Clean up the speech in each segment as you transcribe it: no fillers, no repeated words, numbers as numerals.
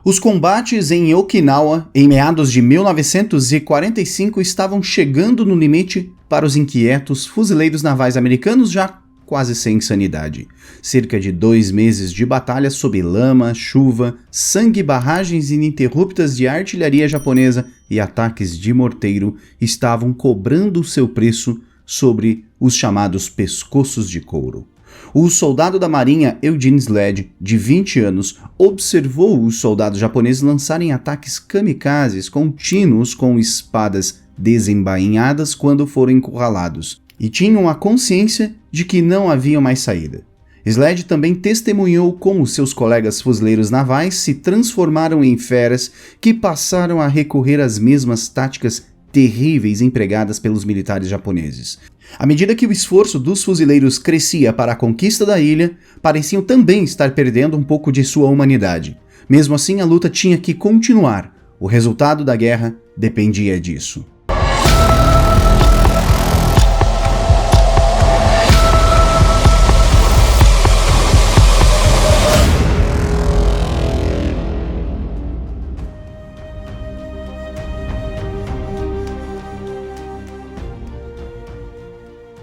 Os combates em Okinawa, em meados de 1945, estavam chegando no limite para os inquietos fuzileiros navais americanos, já quase sem sanidade. Cerca de 2 meses de batalha sob lama, chuva, sangue e barragens ininterruptas de artilharia japonesa e ataques de morteiro estavam cobrando o seu preço sobre os chamados pescoços de couro. O soldado da marinha Eugene Sled, de 20 anos, observou os soldados japoneses lançarem ataques kamikazes contínuos com espadas desembainhadas quando foram encurralados, e tinham a consciência de que não havia mais saída. Sled também testemunhou como seus colegas fuzileiros navais se transformaram em feras que passaram a recorrer às mesmas táticas terríveis empregadas pelos militares japoneses. À medida que o esforço dos fuzileiros crescia para a conquista da ilha, pareciam também estar perdendo um pouco de sua humanidade. Mesmo assim, a luta tinha que continuar. O resultado da guerra dependia disso.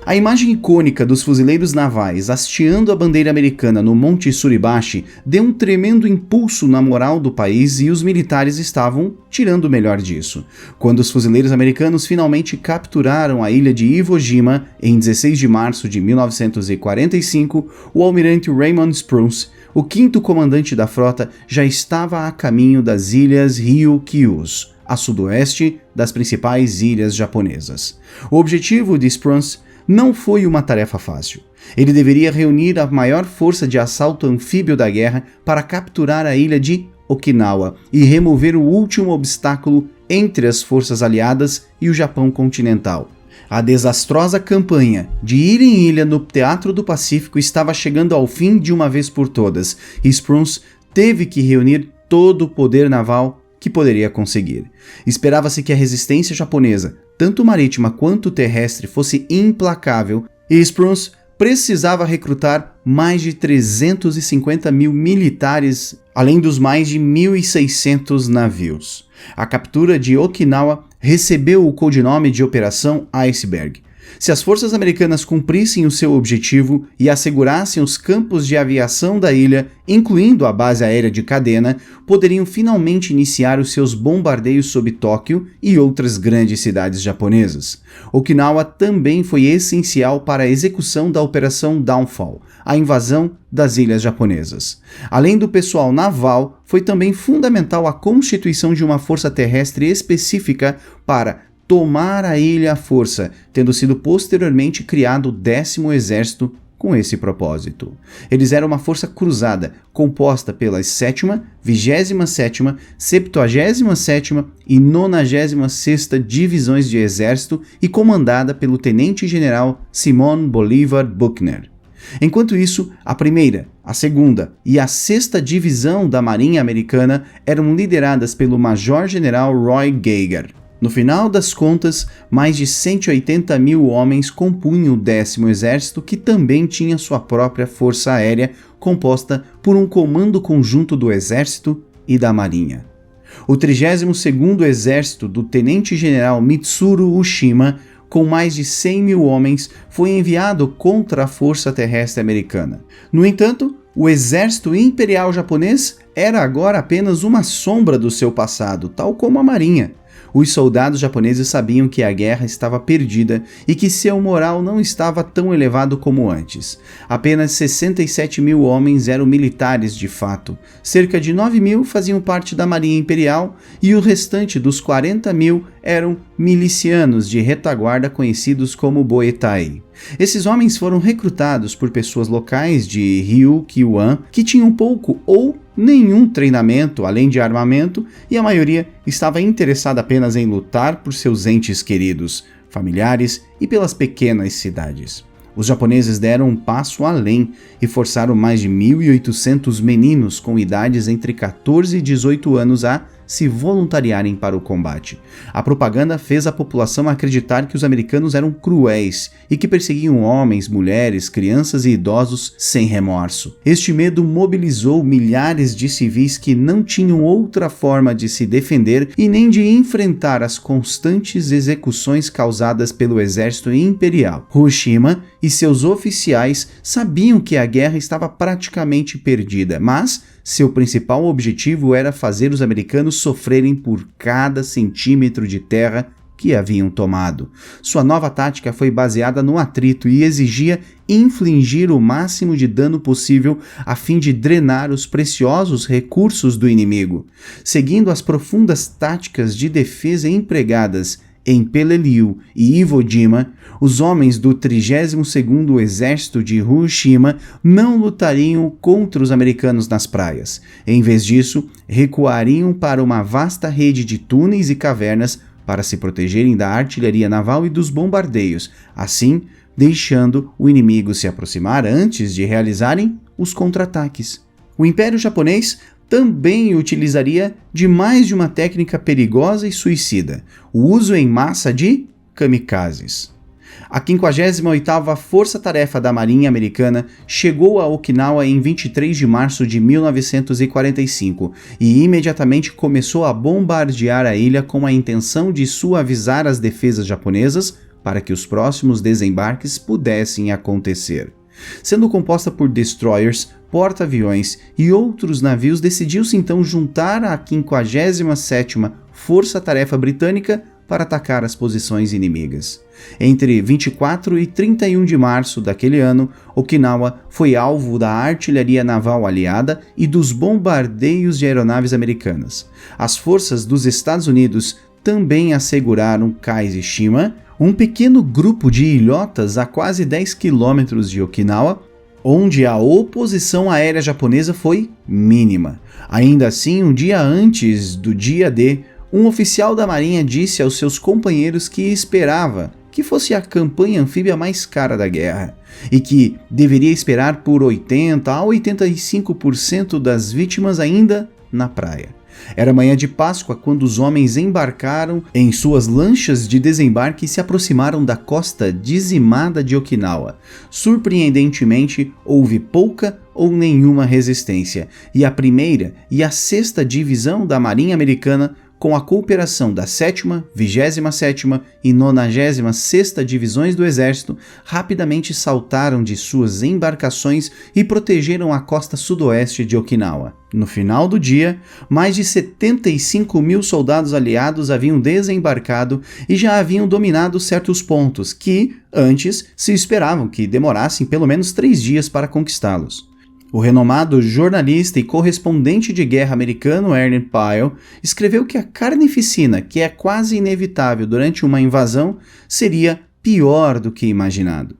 A imagem icônica dos fuzileiros navais hasteando a bandeira americana no Monte Suribachi deu um tremendo impulso na moral do país e os militares estavam tirando o melhor disso. Quando os fuzileiros americanos finalmente capturaram a ilha de Iwo Jima em 16 de março de 1945, o almirante Raymond Spruance, o 5º comandante da frota, já estava a caminho das ilhas Ryukyus, a sudoeste das principais ilhas japonesas. O objetivo de Spruance não foi uma tarefa fácil. Ele deveria reunir a maior força de assalto anfíbio da guerra para capturar a ilha de Okinawa e remover o último obstáculo entre as forças aliadas e o Japão continental. A desastrosa campanha de ilha em ilha no Teatro do Pacífico estava chegando ao fim de uma vez por todas, e Spruance teve que reunir todo o poder naval que poderia conseguir. Esperava-se que a resistência japonesa, tanto marítima quanto terrestre, fosse implacável, e Spruance precisava recrutar mais de 350 mil militares, além dos mais de 1.600 navios. A captura de Okinawa recebeu o codinome de Operação Iceberg. Se as forças americanas cumprissem o seu objetivo e assegurassem os campos de aviação da ilha, incluindo a base aérea de Kadena, poderiam finalmente iniciar os seus bombardeios sobre Tóquio e outras grandes cidades japonesas. Okinawa também foi essencial para a execução da Operação Downfall, a invasão das ilhas japonesas. Além do pessoal naval, foi também fundamental a constituição de uma força terrestre específica para tomar a ilha à força, tendo sido posteriormente criado o 10º Exército com esse propósito. Eles eram uma força cruzada, composta pelas 7ª, 27ª, 77ª e 96ª Divisões de Exército e comandada pelo Tenente-General Simon Bolivar Buckner. Enquanto isso, a 1ª, a 2ª e a 6ª Divisão da Marinha Americana eram lideradas pelo Major-General Roy Geiger. No final das contas, mais de 180 mil homens compunham o 10º Exército, que também tinha sua própria força aérea, composta por um comando conjunto do Exército e da Marinha. O 32º Exército do Tenente-General Mitsuru Ushima, com mais de 100 mil homens, foi enviado contra a Força Terrestre Americana. No entanto, o Exército Imperial Japonês era agora apenas uma sombra do seu passado, tal como a Marinha. Os soldados japoneses sabiam que a guerra estava perdida e que seu moral não estava tão elevado como antes. Apenas 67 mil homens eram militares de fato, cerca de 9 mil faziam parte da Marinha Imperial e o restante dos 40 mil eram milicianos de retaguarda conhecidos como Boetai. Esses homens foram recrutados por pessoas locais de Ryukyuan que tinham pouco ou nenhum treinamento além de armamento, e a maioria estava interessada apenas em lutar por seus entes queridos, familiares e pelas pequenas cidades. Os japoneses deram um passo além e forçaram mais de 1.800 meninos com idades entre 14 e 18 anos a se voluntariarem para o combate. A propaganda fez a população acreditar que os americanos eram cruéis e que perseguiam homens, mulheres, crianças e idosos sem remorso. Este medo mobilizou milhares de civis que não tinham outra forma de se defender e nem de enfrentar as constantes execuções causadas pelo exército imperial. Hiroshima e seus oficiais sabiam que a guerra estava praticamente perdida, mas seu principal objetivo era fazer os americanos sofrerem por cada centímetro de terra que haviam tomado. Sua nova tática foi baseada no atrito e exigia infligir o máximo de dano possível a fim de drenar os preciosos recursos do inimigo. Seguindo as profundas táticas de defesa empregadas em Peleliu e Iwo Jima, os homens do 32º Exército de Hiroshima não lutariam contra os americanos nas praias. Em vez disso, recuariam para uma vasta rede de túneis e cavernas para se protegerem da artilharia naval e dos bombardeios, assim deixando o inimigo se aproximar antes de realizarem os contra-ataques. O Império Japonês também utilizaria de mais de uma técnica perigosa e suicida, o uso em massa de kamikazes. A 58ª Força-Tarefa da Marinha Americana chegou a Okinawa em 23 de março de 1945 e imediatamente começou a bombardear a ilha com a intenção de suavizar as defesas japonesas para que os próximos desembarques pudessem acontecer. Sendo composta por destroyers, porta-aviões e outros navios, decidiu-se então juntar a 57ª Força-Tarefa Britânica para atacar as posições inimigas. Entre 24 e 31 de março daquele ano, Okinawa foi alvo da artilharia naval aliada e dos bombardeios de aeronaves americanas. As forças dos Estados Unidos também asseguraram Kagoshima, um pequeno grupo de ilhotas a quase 10 quilômetros de Okinawa, onde a oposição aérea japonesa foi mínima. Ainda assim, um dia antes do dia D, um oficial da Marinha disse aos seus companheiros que esperava que fosse a campanha anfíbia mais cara da guerra e que deveria esperar por 80 a 85% das vítimas ainda na praia. Era manhã de Páscoa quando os homens embarcaram em suas lanchas de desembarque e se aproximaram da costa dizimada de Okinawa. Surpreendentemente, houve pouca ou nenhuma resistência, e a 1ª e a 6ª Divisão da Marinha Americana, com a cooperação da 7ª, 27ª e 96ª Divisões do Exército, rapidamente saltaram de suas embarcações e protegeram a costa sudoeste de Okinawa. No final do dia, mais de 75 mil soldados aliados haviam desembarcado e já haviam dominado certos pontos que, antes, se esperavam que demorassem pelo menos 3 dias para conquistá-los. O renomado jornalista e correspondente de guerra americano Ernest Pyle escreveu que a carnificina, que é quase inevitável durante uma invasão, seria pior do que imaginado.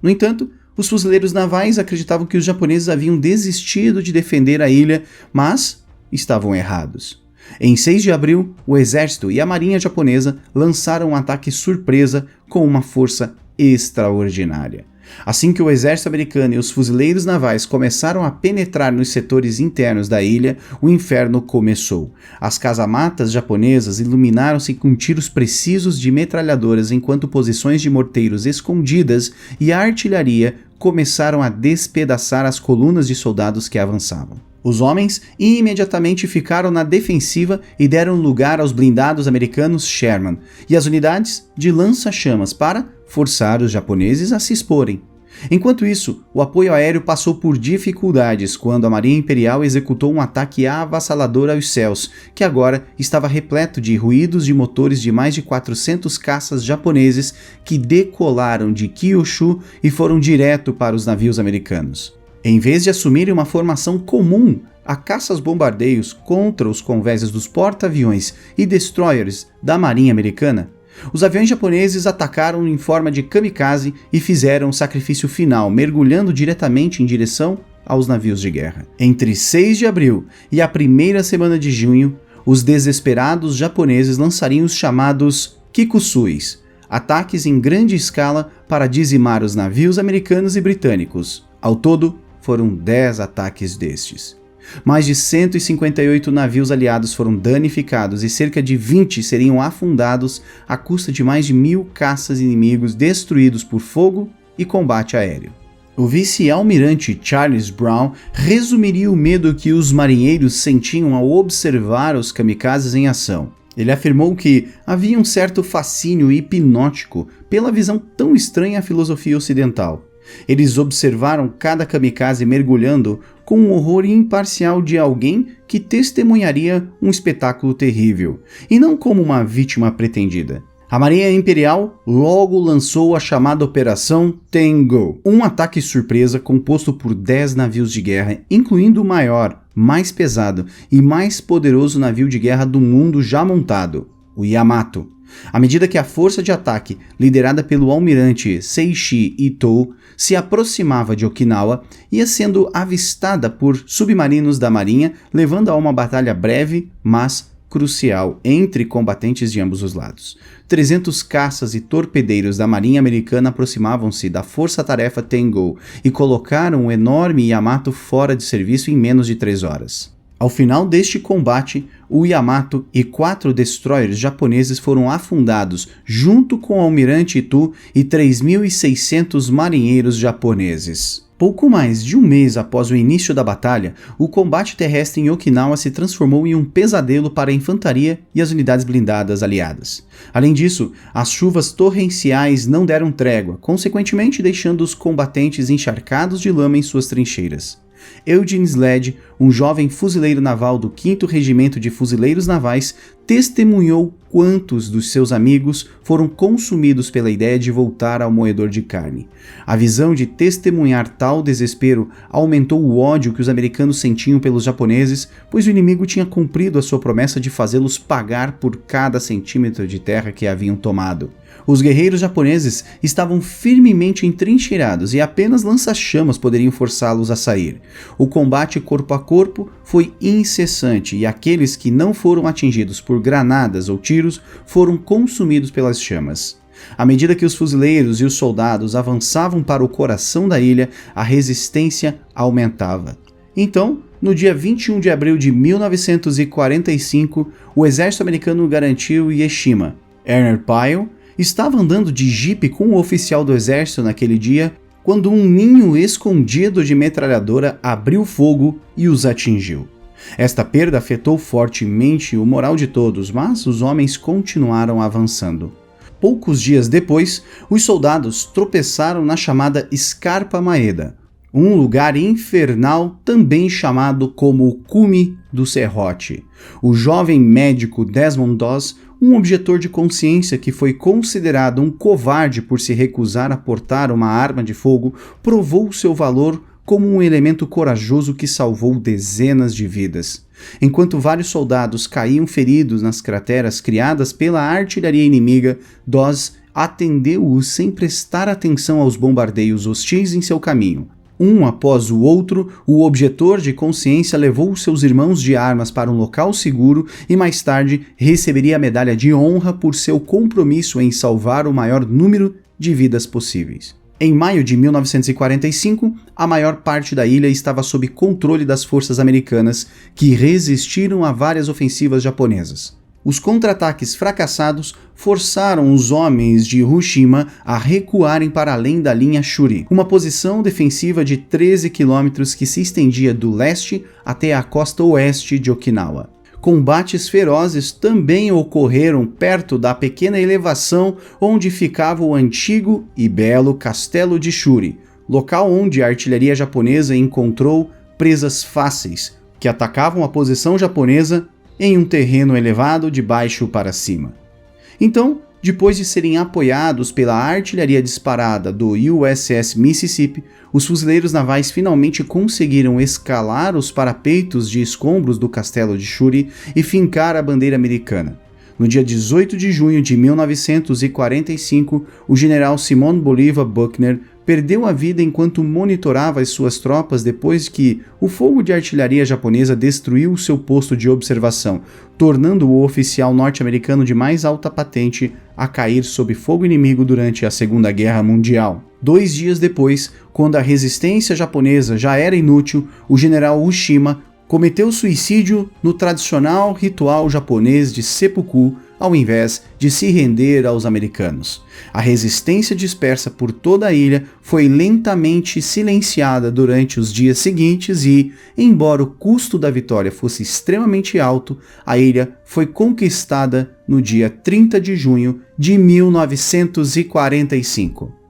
No entanto, os fuzileiros navais acreditavam que os japoneses haviam desistido de defender a ilha, mas estavam errados. Em 6 de abril, o exército e a marinha japonesa lançaram um ataque surpresa com uma força extraordinária. Assim que o exército americano e os fuzileiros navais começaram a penetrar nos setores internos da ilha, o inferno começou. As casamatas japonesas iluminaram-se com tiros precisos de metralhadoras enquanto posições de morteiros escondidas e a artilharia começaram a despedaçar as colunas de soldados que avançavam. Os homens imediatamente ficaram na defensiva e deram lugar aos blindados americanos Sherman e as unidades de lança-chamas para forçar os japoneses a se exporem. Enquanto isso, o apoio aéreo passou por dificuldades quando a Marinha Imperial executou um ataque avassalador aos céus, que agora estava repleto de ruídos de motores de mais de 400 caças japoneses que decolaram de Kyushu e foram direto para os navios americanos. Em vez de assumirem uma formação comum a caças-bombardeios contra os convésios dos porta-aviões e destroyers da Marinha Americana, os aviões japoneses atacaram em forma de kamikaze e fizeram o sacrifício final, mergulhando diretamente em direção aos navios de guerra. Entre 6 de abril e a 1ª semana de junho, os desesperados japoneses lançariam os chamados Kikusuis, ataques em grande escala para dizimar os navios americanos e britânicos. Ao todo, foram 10 ataques destes. Mais de 158 navios aliados foram danificados e cerca de 20 seriam afundados à custa de mais de 1.000 caças inimigos destruídos por fogo e combate aéreo. O vice-almirante Charles Brown resumiria o medo que os marinheiros sentiam ao observar os kamikazes em ação. Ele afirmou que havia um certo fascínio hipnótico pela visão tão estranha à filosofia ocidental. Eles observaram cada kamikaze mergulhando com o horror imparcial de alguém que testemunharia um espetáculo terrível, e não como uma vítima pretendida. A Marinha Imperial logo lançou a chamada Operação Tango, um ataque surpresa composto por 10 navios de guerra, incluindo o maior, mais pesado e mais poderoso navio de guerra do mundo já montado, o Yamato. À medida que a força de ataque, liderada pelo almirante Seiichi Itō, se aproximava de Okinawa, ia sendo avistada por submarinos da Marinha, levando a uma batalha breve, mas crucial entre combatentes de ambos os lados. 300 caças e torpedeiros da Marinha Americana aproximavam-se da força-tarefa Tango e colocaram o enorme Yamato fora de serviço em menos de 3 horas. Ao final deste combate, o Yamato e 4 destroyers japoneses foram afundados junto com o almirante Itō e 3.600 marinheiros japoneses. Pouco mais de um mês após o início da batalha, o combate terrestre em Okinawa se transformou em um pesadelo para a infantaria e as unidades blindadas aliadas. Além disso, as chuvas torrenciais não deram trégua, consequentemente deixando os combatentes encharcados de lama em suas trincheiras. Eugene Sled, um jovem fuzileiro naval do 5º Regimento de Fuzileiros Navais, testemunhou quantos dos seus amigos foram consumidos pela ideia de voltar ao moedor de carne. A visão de testemunhar tal desespero aumentou o ódio que os americanos sentiam pelos japoneses, pois o inimigo tinha cumprido a sua promessa de fazê-los pagar por cada centímetro de terra que haviam tomado. Os guerreiros japoneses estavam firmemente entrincheirados e apenas lança-chamas poderiam forçá-los a sair. O combate corpo a corpo foi incessante e aqueles que não foram atingidos por granadas ou tiros foram consumidos pelas chamas. À medida que os fuzileiros e os soldados avançavam para o coração da ilha, a resistência aumentava. Então, no dia 21 de abril de 1945, o exército americano garantiu Hiroshima. Ernest Pyle estava andando de jipe com o oficial do exército naquele dia quando um ninho escondido de metralhadora abriu fogo e os atingiu. Esta perda afetou fortemente o moral de todos, mas os homens continuaram avançando. Poucos dias depois, os soldados tropeçaram na chamada Scarpa Maeda, um lugar infernal também chamado como o cume do serrote. O jovem médico Desmond Doss, um objetor de consciência que foi considerado um covarde por se recusar a portar uma arma de fogo, provou seu valor como um elemento corajoso que salvou dezenas de vidas. Enquanto vários soldados caíam feridos nas crateras criadas pela artilharia inimiga, Doss atendeu-os sem prestar atenção aos bombardeios hostis em seu caminho. Um após o outro, o objetor de consciência levou seus irmãos de armas para um local seguro e mais tarde receberia a medalha de honra por seu compromisso em salvar o maior número de vidas possíveis. Em maio de 1945, a maior parte da ilha estava sob controle das forças americanas, que resistiram a várias ofensivas japonesas. Os contra-ataques fracassados forçaram os homens de Hiroshima a recuarem para além da linha Shuri, uma posição defensiva de 13 quilômetros que se estendia do leste até a costa oeste de Okinawa. Combates ferozes também ocorreram perto da pequena elevação onde ficava o antigo e belo Castelo de Shuri, local onde a artilharia japonesa encontrou presas fáceis, que atacavam a posição japonesa em um terreno elevado de baixo para cima. Então, depois de serem apoiados pela artilharia disparada do USS Mississippi, os fuzileiros navais finalmente conseguiram escalar os parapeitos de escombros do castelo de Shuri e fincar a bandeira americana. No dia 18 de junho de 1945, o general Simon Bolivar Buckner perdeu a vida enquanto monitorava as suas tropas depois que o fogo de artilharia japonesa destruiu o seu posto de observação, tornando o oficial norte-americano de mais alta patente a cair sob fogo inimigo durante a Segunda Guerra Mundial. 2 dias depois, quando a resistência japonesa já era inútil, o general Ushima cometeu suicídio no tradicional ritual japonês de seppuku, ao invés de se render aos americanos. A resistência dispersa por toda a ilha foi lentamente silenciada durante os dias seguintes e, embora o custo da vitória fosse extremamente alto, a ilha foi conquistada no dia 30 de junho de 1945.